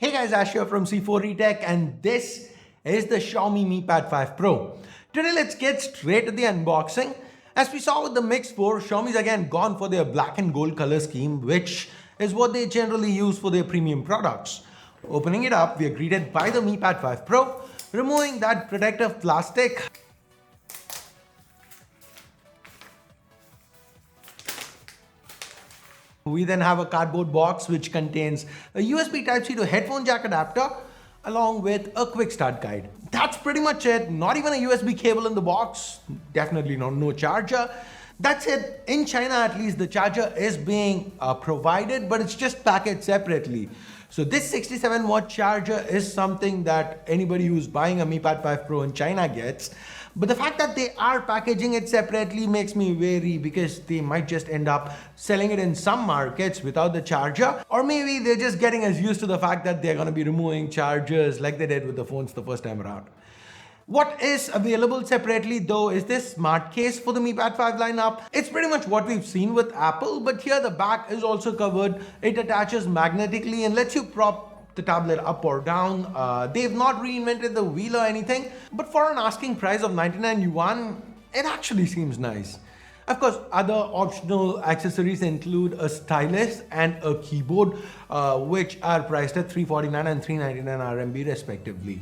Hey guys, Ash here from C4 Retech, and this is the Xiaomi Mi Pad 5 Pro. Today let's get straight to the unboxing. As we saw with the Mix 4, Xiaomi's again gone for their black and gold color scheme, which is what they generally use for their premium products. Opening it up, we are greeted by the Mi Pad 5 Pro, removing that protective plastic. We then have a cardboard box which contains a USB Type-C to headphone jack adapter along with a quick start guide. That's pretty much it. Not even a USB cable in the box. Definitely no charger. That's it. In China at least, the charger is being provided, but it's just packaged separately. So this 67 watt charger is something that anybody who's buying a Mi Pad 5 Pro in China gets. But the fact that they are packaging it separately makes me wary because they might just end up selling it in some markets without the charger. Or maybe they're just getting us used to the fact that they're going to be removing chargers like they did with the phones the first time around. What is available separately though is this smart case for the Mi Pad 5 lineup. It's pretty much what we've seen with Apple, but here the back is also covered. It attaches magnetically and lets you prop the tablet up or down. They've not reinvented the wheel or anything, but for an asking price of 99 yuan, it actually seems nice. Of course, other optional accessories include a stylus and a keyboard, which are priced at 349 and 399 RMB respectively.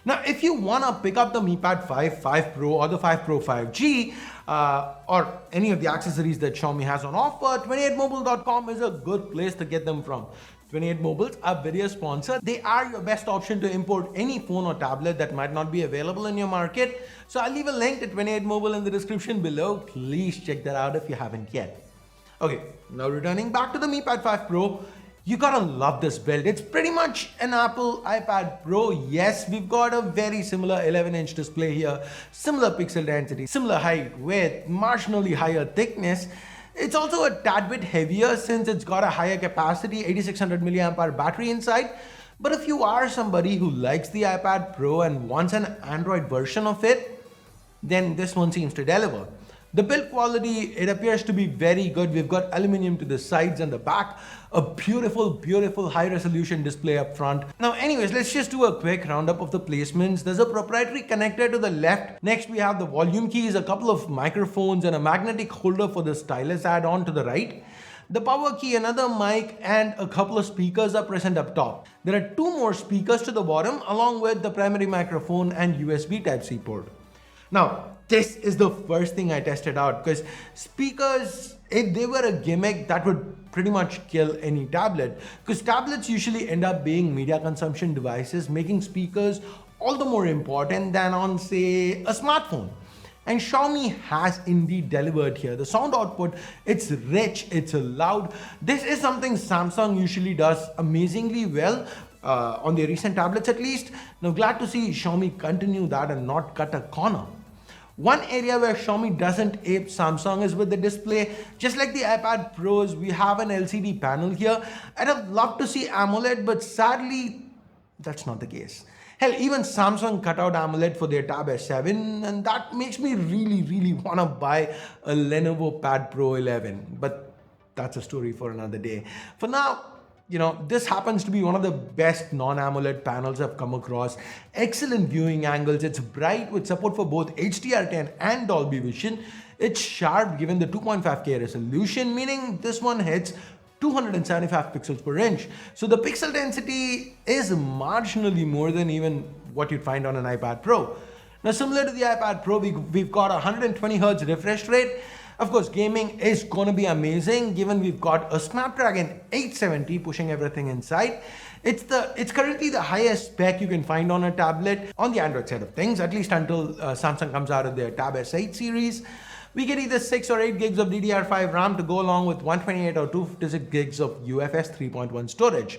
Now, if you want to pick up the Mi Pad 5 Pro or the 5 Pro 5G or any of the accessories that Xiaomi has on offer, 28mobile.com is a good place to get them from. 28 Mobiles, our video sponsor. They are your best option to import any phone or tablet that might not be available in your market. So I'll leave a link to 28 Mobile in the description below. Please check that out if you haven't yet. Okay, now returning back to the Mi Pad 5 Pro. You gotta love this build. It's pretty much an Apple iPad Pro. Yes, we've got a very similar 11-inch display here, similar pixel density, similar height, width, marginally higher thickness. It's also a tad bit heavier since it's got a higher capacity, 8600 mAh battery inside. But if you are somebody who likes the iPad Pro and wants an Android version of it, then this one seems to deliver. The build quality, it appears to be very good. We've got aluminum to the sides and the back, a beautiful high resolution display up front. Now anyways, let's just do a quick roundup of the placements. There's a proprietary connector to the left. Next we have the volume keys, a couple of microphones and a magnetic holder for the stylus add-on to the right. The power key, another mic and a couple of speakers are present up top. There are two more speakers to the bottom along with the primary microphone and USB Type-C port. Now, this is the first thing I tested out because speakers, if they were a gimmick, that would pretty much kill any tablet because tablets usually end up being media consumption devices, making speakers all the more important than on, say, a smartphone. And Xiaomi has indeed delivered here. The sound output, it's rich, it's loud. This is something Samsung usually does amazingly well. On their recent tablets at least. Now glad to see Xiaomi continue that and not cut a corner. One area where Xiaomi doesn't ape Samsung is with the display. Just like the iPad Pros, we have an LCD panel here. I'd have loved to see AMOLED, but sadly, that's not the case. Hell, even Samsung cut out AMOLED for their Tab S7, and that makes me really want to buy a Lenovo Pad Pro 11. But that's a story for another day. For now, this happens to be one of the best non-AMOLED panels I've come across. Excellent viewing angles. It's bright with support for both HDR10 and Dolby Vision. It's sharp given the 2.5K resolution, meaning this one hits 275 pixels per inch. So the pixel density is marginally more than even what you'd find on an iPad Pro. Now, similar to the iPad Pro, we've got a 120 Hz refresh rate. Of course, gaming is going to be amazing given we've got a Snapdragon 870 pushing everything inside. It's currently the highest spec you can find on a tablet on the Android side of things, at least until Samsung comes out of their Tab S8 series. We get either 6 or 8 gigs of DDR5 RAM to go along with 128 or 256 gigs of UFS 3.1 storage,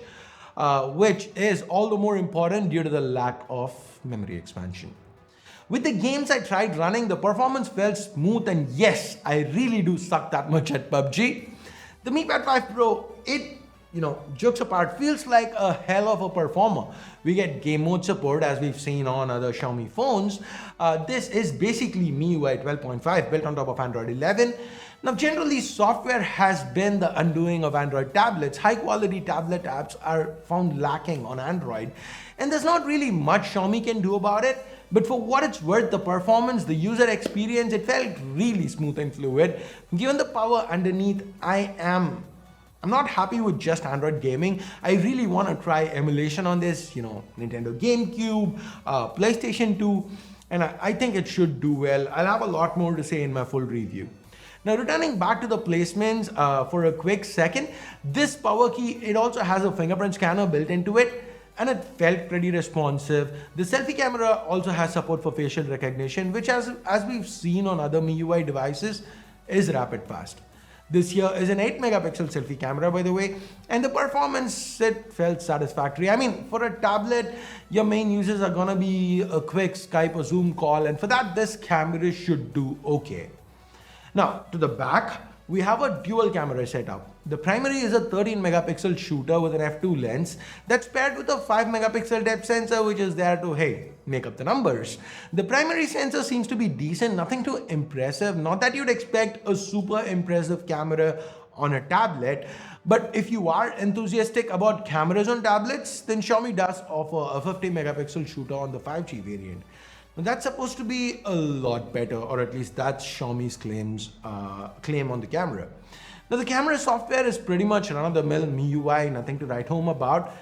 which is all the more important due to the lack of memory expansion. With the games I tried running, the performance felt smooth, and yes, I really do suck that much at PUBG. The Mi Pad 5 Pro, jokes apart, feels like a hell of a performer. We get game mode support as we've seen on other Xiaomi phones. This is basically MIUI 12.5 built on top of Android 11. Now, generally, software has been the undoing of Android tablets. High quality tablet apps are found lacking on Android, and there's not really much Xiaomi can do about it. But for what it's worth, the performance, the user experience, it felt really smooth and fluid. Given the power underneath, I'm not happy with just Android gaming. I really want to try emulation on this, Nintendo GameCube, PlayStation 2, and I think it should do well. I'll have a lot more to say in my full review. Now, returning back to the placements for a quick second, this power key, it also has a fingerprint scanner built into it, and it felt pretty responsive. The selfie camera also has support for facial recognition, which as we've seen on other MIUI devices, is rapid fast. This here is an 8 megapixel selfie camera, by the way, and the performance, it felt satisfactory. I mean, for a tablet, your main uses are gonna be a quick Skype or Zoom call, and for that, this camera should do okay. Now, to the back, we have a dual camera setup. The primary is a 13 megapixel shooter with an f2 lens that's paired with a 5 megapixel depth sensor, which is there to, hey, make up the numbers. The primary sensor seems to be decent, nothing too impressive. Not that you'd expect a super impressive camera on a tablet, but if you are enthusiastic about cameras on tablets, then Xiaomi does offer a 50 megapixel shooter on the 5G variant. That's supposed to be a lot better, or at least that's Xiaomi's claim on the camera. Now, the camera software is pretty much run-of-the-mill MIUI, nothing to write home about.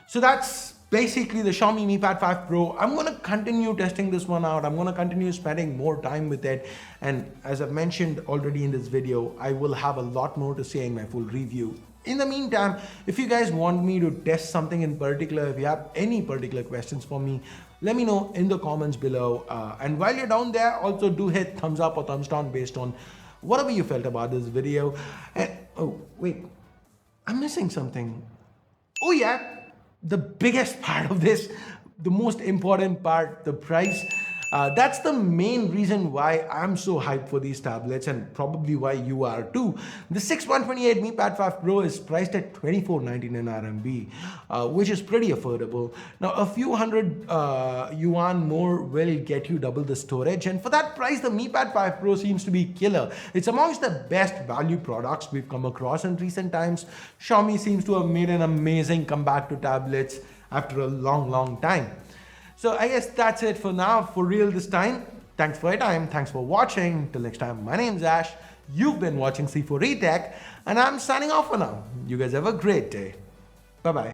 So that's basically the Xiaomi Mi Pad 5 Pro. I'm going to continue testing this one out. I'm going to continue spending more time with it. And as I've mentioned already in this video, I will have a lot more to say in my full review. In the meantime, if you guys want me to test something in particular, if you have any particular questions for me, let me know in the comments below. And while you're down there, also do hit thumbs up or thumbs down based on whatever you felt about this video. And oh, wait, I'm missing something. Oh yeah, the biggest part of this, the most important part, the price. That's the main reason why I'm so hyped for these tablets, and probably why you are too. The 6128 Mi Pad 5 Pro is priced at 2499 RMB, which is pretty affordable. Now, a few hundred yuan more will get you double the storage, and for that price, the Mi Pad 5 Pro seems to be killer. It's amongst the best value products we've come across in recent times. Xiaomi seems to have made an amazing comeback to tablets after a long time. So I guess that's it for now, for real this time. Thanks for your time. Thanks for watching. Till next time, my name's Ash. You've been watching C4E Tech, and I'm signing off for now. You guys have a great day. Bye-bye.